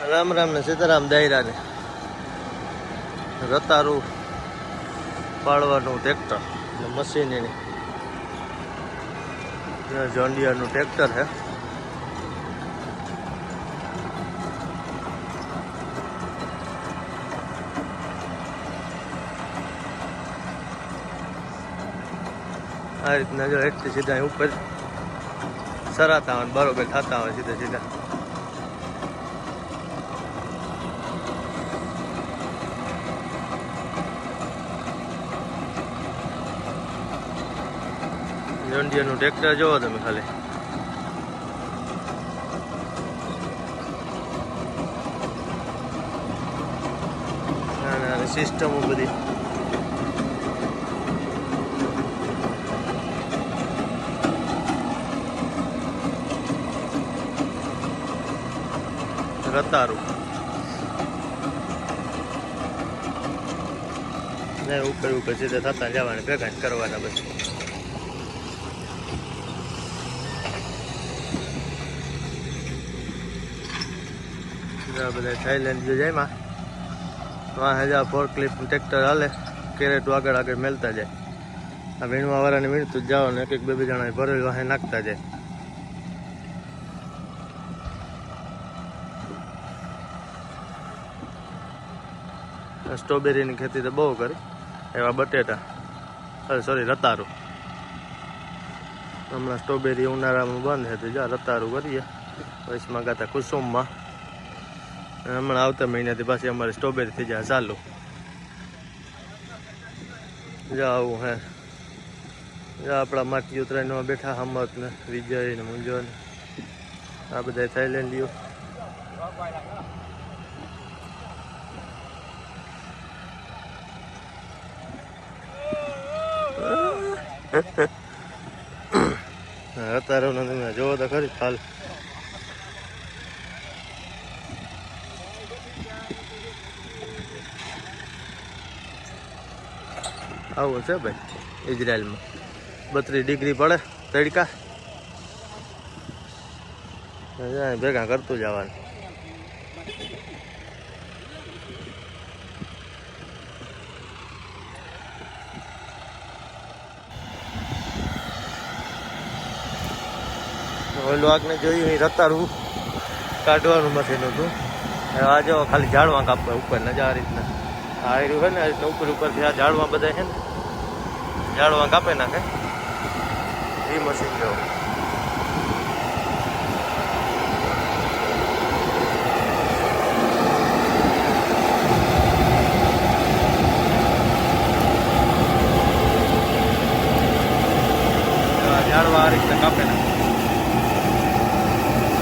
રામ રામ ને સીતારામ દાયરા ને રતારું પાડવાનું ટ્રેક્ટર મશીન એની જોન્ડિયરનું ટ્રેક્ટર છે. આ રીતના જો એટલી સીધા ઉપર સરાતા હોય બરોબર થતા હોય સીધા સીધા. જોન્ડિયરનું ટ્રેક્ટર જોવો તમે ખાલી. સિસ્ટમો બધી રતારું ને ઉપર ઉપર સીધા થતા જવાના ભેગા કરવાના પછી. બધા થાઈલેન્ડ જો જાય માં વાહ હજાર ફોર ક્લિપ ટ્રેક્ટર હાલે કેરેટ આગળ આગળ મેલતા જાય. આ વીણવા વાળાને વીણતું જ જાઓ ને એક બે જણા ભરેલ વાહે નાખતા જાય. સ્ટ્રોબેરીની ખેતી તો બહુ કરી. એવા બટેટા સોરી રતારું. હમણાં સ્ટ્રોબેરી ઉનાળામાં બંધ હતી. જા રતારું કરીએ વચમાં ગાતા કુસુમમાં. હમણાં આવતા મહિનાથી પાછી અમારે સ્ટ્રોબેરી થઈ જાય ચાલુ. જા આવું હે જા આપણા માટી ઉતરાયણમાં બેઠા હમત ને વિજય ને મુંજો ને આ બધા થાઈલેન્ડીઓ. અત્યારે તમે જોવો તો ખરી હાલ. આવું છે ભાઈ ઇઝરાયલમાં 32 ડિગ્રી પડે તડકા ભેગા કરતું જવાનું. ઓલું આગને જોયું એ રતારું કાઢવાનું મશીન હતું. આ જો ખાલી ઝાડવા કાપવા ઉપર ને આ રીતના આ રહ્યું હોય ને આ રીતના ઉપર ઉપરથી આ ઝાડવા બધા છે ને ઝાડવા કાપે નાખે એ મશીન જો. ઝાડવા આ રીતના કાપે નાખે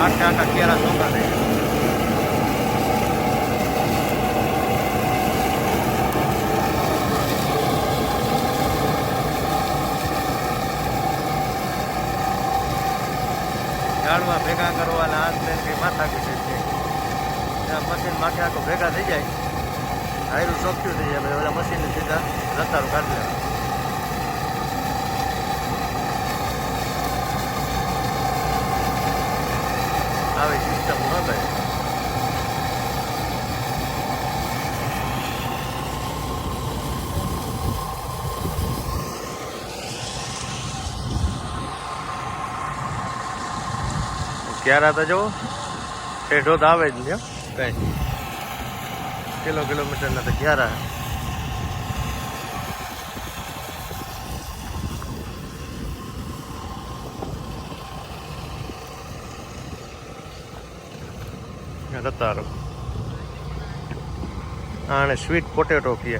આખા આખા કેરા ચોખા થઈ ગયા. ઝાડવા ભેગા કરવાના હાથ ને કંઈ માથા કુટી છે. મશીન માથે આખો ભેગા થઈ જાય હાયરું ચોખ્યું થઈ જાય. ઓલા મશીનને સીધા રતારું કાઢી લેવા. આવી સિસ્ટમ ન ભાઈ. ક્યારે તો જુઓ ઠેઠો તો આવે જ ને કઈ કિલોમીટરના તો ક્યારે રતારો આને સ્વીટ પોટેટો કહે.